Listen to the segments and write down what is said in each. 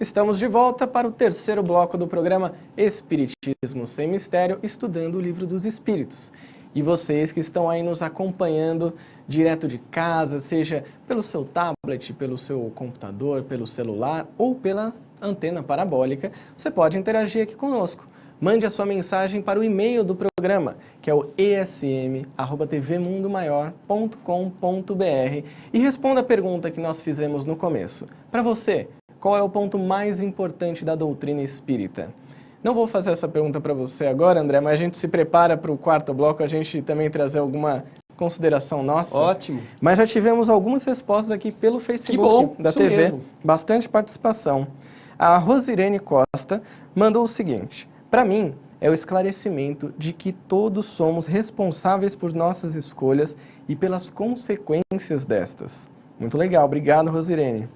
Estamos de volta para o terceiro bloco do programa Espiritismo Sem Mistério, estudando o Livro dos Espíritos. E vocês que estão aí nos acompanhando direto de casa, seja pelo seu tablet, pelo seu computador, pelo celular ou pela antena parabólica, você pode interagir aqui conosco. Mande a sua mensagem para o e-mail do programa, que é o esm@tvmundomaior.com.br, e responda a pergunta que nós fizemos no começo. Para você, qual é o ponto mais importante da doutrina espírita? Não vou fazer essa pergunta para você agora, André, mas a gente se prepara para o quarto bloco, a gente também trazer alguma consideração nossa. Ótimo. Mas já tivemos algumas respostas aqui pelo Facebook da TV, mesmo. Bastante participação. A Rosirene Costa mandou o seguinte: para mim, é o esclarecimento de que todos somos responsáveis por nossas escolhas e pelas consequências destas. Muito legal, obrigado, Rosirene.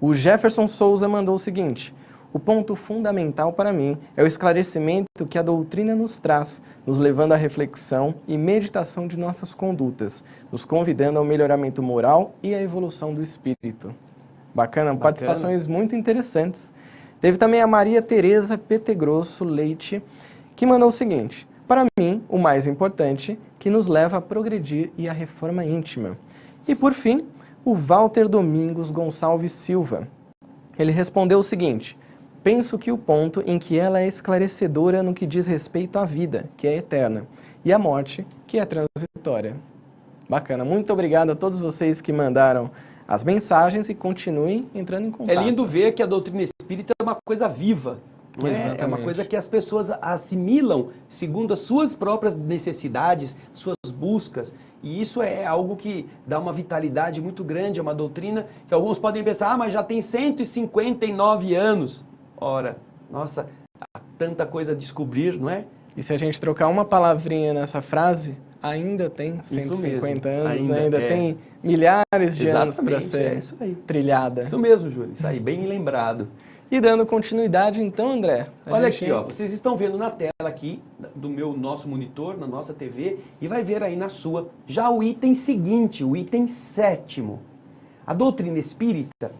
O Jefferson Souza mandou o seguinte: o ponto fundamental para mim é o esclarecimento que a doutrina nos traz, nos levando à reflexão e meditação de nossas condutas, nos convidando ao melhoramento moral e à evolução do espírito. Bacana, participações muito interessantes. Teve também a Maria Tereza Petegrosso Leite, que mandou o seguinte: para mim, o mais importante, que nos leva a progredir e a reforma íntima. E por fim, o Walter Domingos Gonçalves Silva. Ele respondeu o seguinte: penso que o ponto em que ela é esclarecedora no que diz respeito à vida, que é eterna, e à morte, que é transitória. Bacana, muito obrigado a todos vocês que mandaram as mensagens e continuem entrando em contato. É lindo ver que a doutrina espírita é uma coisa viva, não é? Exatamente. É uma coisa que as pessoas assimilam segundo as suas próprias necessidades, suas buscas. E isso é algo que dá uma vitalidade muito grande, é uma doutrina que alguns podem pensar, mas já tem 159 anos. Ora, nossa, há tanta coisa a descobrir, não é? E se a gente trocar uma palavrinha nessa frase, ainda tem 150 anos, ainda tem milhares de anos para ser trilhada. Isso mesmo, Júlio, isso aí, bem lembrado. E dando continuidade então, André. Olha aqui, ó, vocês estão vendo na tela aqui, do nosso monitor, na nossa TV, e vai ver aí na sua, já o item seguinte, o item 7º. A doutrina espírita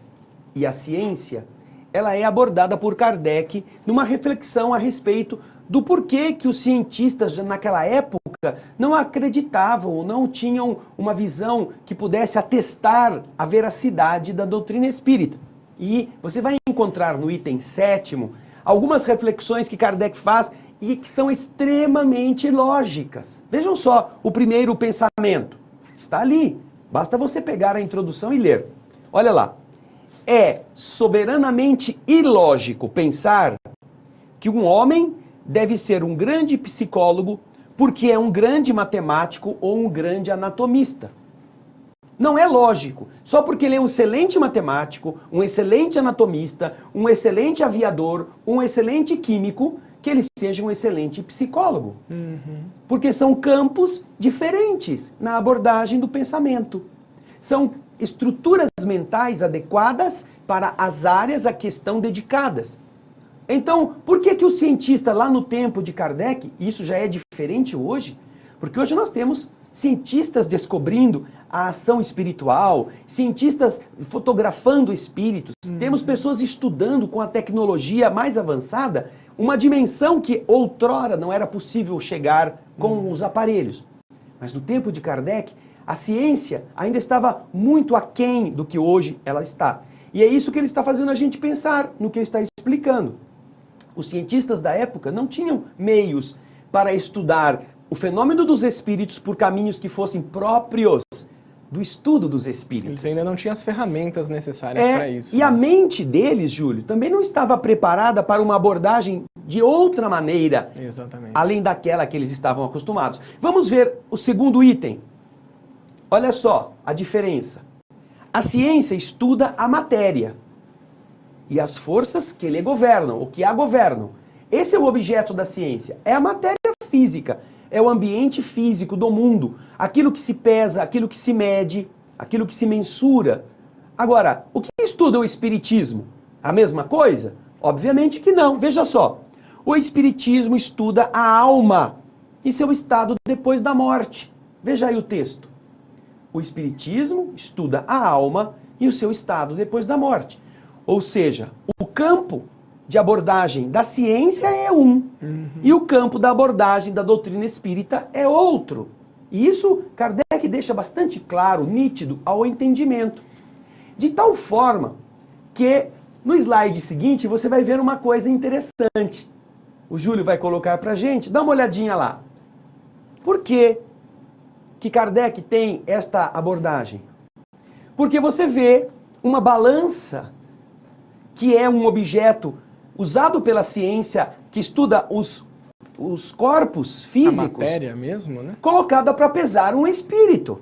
e a ciência, ela é abordada por Kardec numa reflexão a respeito do porquê que os cientistas naquela época não acreditavam ou não tinham uma visão que pudesse atestar a veracidade da doutrina espírita. E você vai encontrar no item 7º algumas reflexões que Kardec faz e que são extremamente lógicas. Vejam só o primeiro pensamento. Está ali. Basta você pegar a introdução e ler. Olha lá. É soberanamente ilógico pensar que um homem deve ser um grande psicólogo porque é um grande matemático ou um grande anatomista. Não é lógico. Só porque ele é um excelente matemático, um excelente anatomista, um excelente aviador, um excelente químico, que ele seja um excelente psicólogo. Porque são campos diferentes na abordagem do pensamento. São estruturas mentais adequadas para as áreas a que estão dedicadas. Então, por que o cientista lá no tempo de Kardec, e isso já é diferente hoje? Porque hoje nós temos cientistas descobrindo a ação espiritual, cientistas fotografando espíritos, temos pessoas estudando com a tecnologia mais avançada uma dimensão que outrora não era possível chegar com os aparelhos. Mas no tempo de Kardec, a ciência ainda estava muito aquém do que hoje ela está. E é isso que ele está fazendo a gente pensar no que ele está explicando. Os cientistas da época não tinham meios para estudar o fenômeno dos espíritos por caminhos que fossem próprios do estudo dos espíritos. Eles ainda não tinham as ferramentas necessárias para isso. E a mente deles, Júlio, também não estava preparada para uma abordagem de outra maneira, além daquela que eles estavam acostumados. Vamos ver o segundo item. Olha só a diferença. A ciência estuda a matéria e as forças que lhe governam, ou que a governam. Esse é o objeto da ciência, é a matéria física, é o ambiente físico do mundo, aquilo que se pesa, aquilo que se mede, aquilo que se mensura. Agora, o que estuda o espiritismo? A mesma coisa? Obviamente que não. Veja só, o espiritismo estuda a alma e seu estado depois da morte. Veja aí o texto. O espiritismo estuda a alma e o seu estado depois da morte. Ou seja, o campo de abordagem da ciência é um, e o campo da abordagem da doutrina espírita é outro. E isso Kardec deixa bastante claro, nítido ao entendimento. De tal forma que no slide seguinte você vai ver uma coisa interessante. O Júlio vai colocar pra gente, dá uma olhadinha lá. Por que Kardec tem esta abordagem? Porque você vê uma balança, que é um objeto usado pela ciência que estuda os corpos físicos. A matéria mesmo, né? Colocada para pesar um espírito.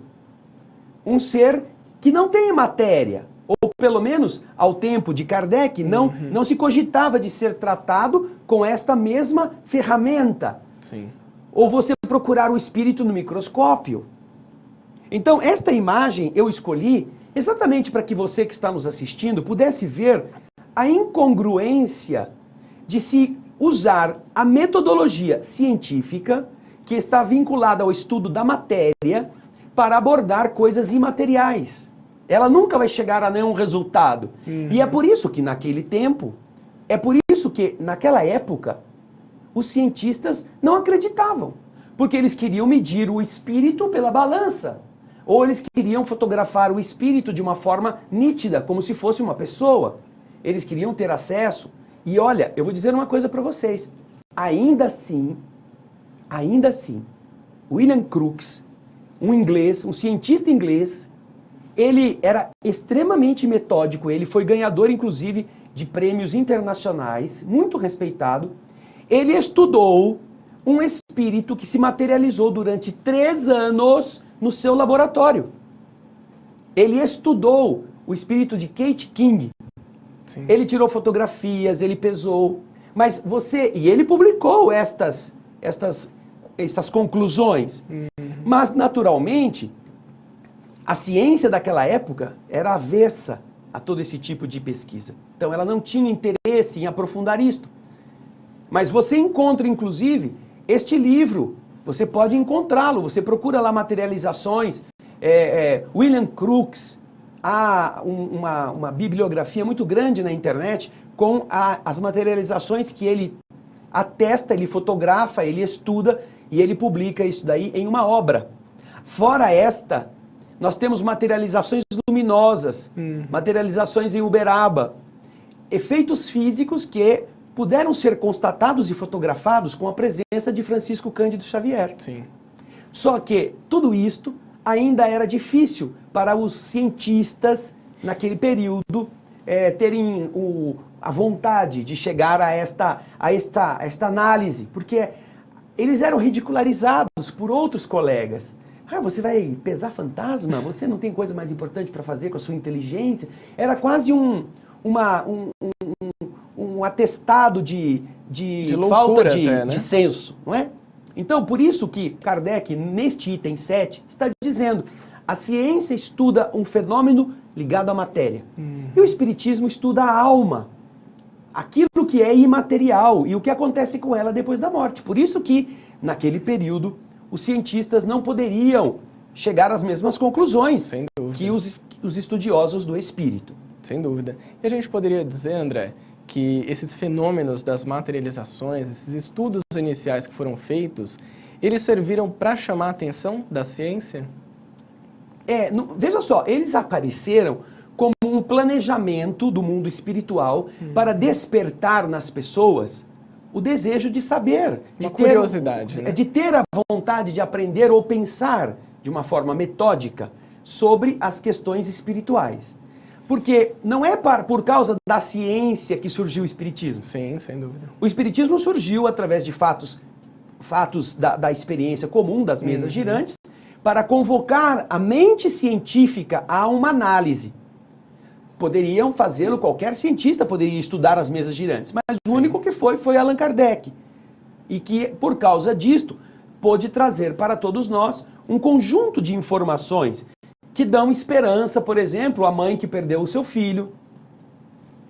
Um ser que não tem matéria. Ou pelo menos, ao tempo de Kardec, não se cogitava de ser tratado com esta mesma ferramenta. Sim. Ou você procurar o espírito no microscópio. Então, esta imagem eu escolhi exatamente para que você que está nos assistindo pudesse ver a incongruência de se usar a metodologia científica que está vinculada ao estudo da matéria para abordar coisas imateriais. Ela nunca vai chegar a nenhum resultado. E é por isso que naquele tempo, é por isso que naquela época, os cientistas não acreditavam. Porque eles queriam medir o espírito pela balança. Ou eles queriam fotografar o espírito de uma forma nítida, como se fosse uma pessoa. Eles queriam ter acesso. E olha, eu vou dizer uma coisa para vocês. Ainda assim, William Crookes, um inglês, um cientista inglês, ele era extremamente metódico, ele foi ganhador, inclusive, de prêmios internacionais, muito respeitado. Ele estudou um espírito que se materializou durante 3 anos no seu laboratório. Ele estudou o espírito de Kate King. Sim. Ele tirou fotografias, ele pesou. Mas e ele publicou estas conclusões. Mas, naturalmente, a ciência daquela época era avessa a todo esse tipo de pesquisa. Então, ela não tinha interesse em aprofundar isto. Mas você encontra, inclusive, este livro. Você pode encontrá-lo. Você procura lá materializações. William Crookes. Há uma bibliografia muito grande na internet com as materializações que ele atesta, ele fotografa, ele estuda e ele publica isso daí em uma obra. Fora esta, nós temos materializações luminosas, materializações em Uberaba, efeitos físicos que puderam ser constatados e fotografados com a presença de Francisco Cândido Xavier. Sim. Só que tudo isto ainda era difícil para os cientistas, naquele período, terem a vontade de chegar a esta análise, porque eles eram ridicularizados por outros colegas. Você vai pesar fantasma? Você não tem coisa mais importante para fazer com a sua inteligência? Era quase um atestado de falta de senso, não é? Então, por isso que Kardec, neste item 7, está dizendo: a ciência estuda um fenômeno ligado à matéria. E o Espiritismo estuda a alma, aquilo que é imaterial e o que acontece com ela depois da morte. Por isso que, naquele período, os cientistas não poderiam chegar às mesmas conclusões que os estudiosos do espírito. Sem dúvida. E a gente poderia dizer, André, que esses fenômenos das materializações, esses estudos iniciais que foram feitos, eles serviram para chamar a atenção da ciência? Veja só, eles apareceram como um planejamento do mundo espiritual para despertar nas pessoas o desejo de saber, curiosidade, né? De ter a vontade de aprender ou pensar de uma forma metódica sobre as questões espirituais. Porque não é por causa da ciência que surgiu o Espiritismo. Sim, sem dúvida. O Espiritismo surgiu através de fatos da experiência comum das mesas girantes para convocar a mente científica a uma análise. Poderiam fazê-lo, qualquer cientista poderia estudar as mesas girantes, mas o único que foi Allan Kardec. E que, por causa disto, pôde trazer para todos nós um conjunto de informações que dão esperança, por exemplo, à mãe que perdeu o seu filho,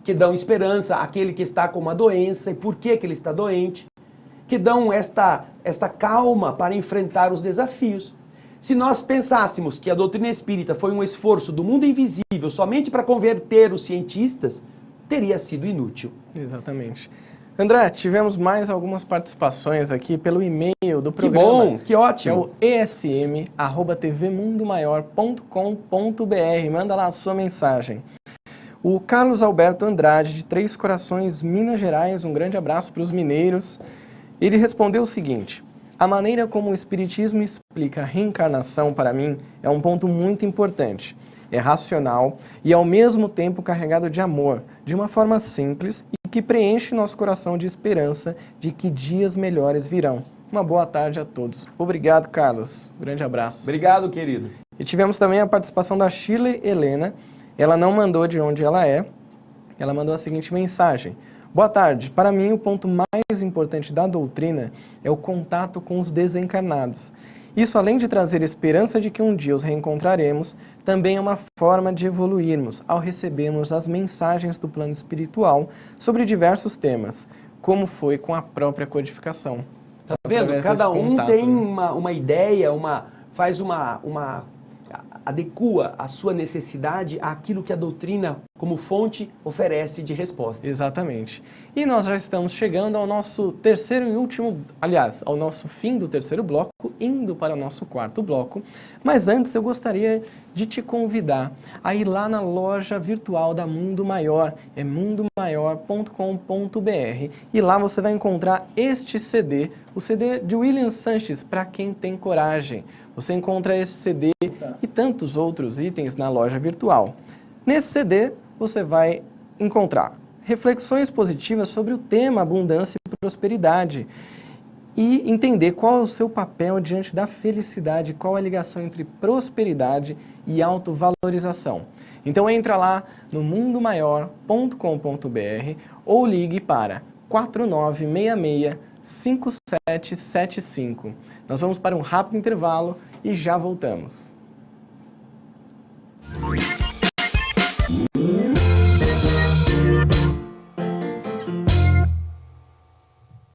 que dão esperança àquele que está com uma doença e por que ele está doente, que dão esta calma para enfrentar os desafios. Se nós pensássemos que a doutrina espírita foi um esforço do mundo invisível somente para converter os cientistas, teria sido inútil. Exatamente. André, tivemos mais algumas participações aqui pelo e-mail do Que programa. bom, que ótimo. Que é o esm@tvmundomaior.com.br. Manda lá a sua mensagem. O Carlos Alberto Andrade, de Três Corações, Minas Gerais, um grande abraço para os mineiros. Ele respondeu o seguinte: a maneira como o Espiritismo explica a reencarnação, para mim, é um ponto muito importante. É racional e, ao mesmo tempo, carregado de amor, de uma forma simples e que preenche nosso coração de esperança de que dias melhores virão. Uma boa tarde a todos. Obrigado, Carlos. Grande abraço. Obrigado, querido. E tivemos também a participação da Shirley Helena. Ela não mandou de onde ela é. Ela mandou a seguinte mensagem: boa tarde. Para mim, o ponto mais importante da doutrina é o contato com os desencarnados. Isso, além de trazer esperança de que um dia os reencontraremos, também é uma forma de evoluirmos ao recebermos as mensagens do plano espiritual sobre diversos temas, como foi com a própria codificação. Tá vendo? Através Cada desse um contato, tem né? uma ideia, adequa a sua necessidade àquilo que a doutrina, como fonte, oferece de resposta. Exatamente. E nós já estamos chegando ao nosso terceiro e último, aliás, ao nosso fim do terceiro bloco, indo para o nosso quarto bloco. Mas antes eu gostaria de te convidar a ir lá na loja virtual da Mundo Maior, é mundomaior.com.br, e lá você vai encontrar este CD, o CD de William Sanches, para quem tem coragem. Você encontra esse CD e tantos outros itens na loja virtual. Nesse CD, você vai encontrar reflexões positivas sobre o tema abundância e prosperidade e entender qual é o seu papel diante da felicidade, qual é a ligação entre prosperidade e autovalorização. Então entra lá no mundomaior.com.br ou ligue para 4966-5775. Nós vamos para um rápido intervalo e já voltamos.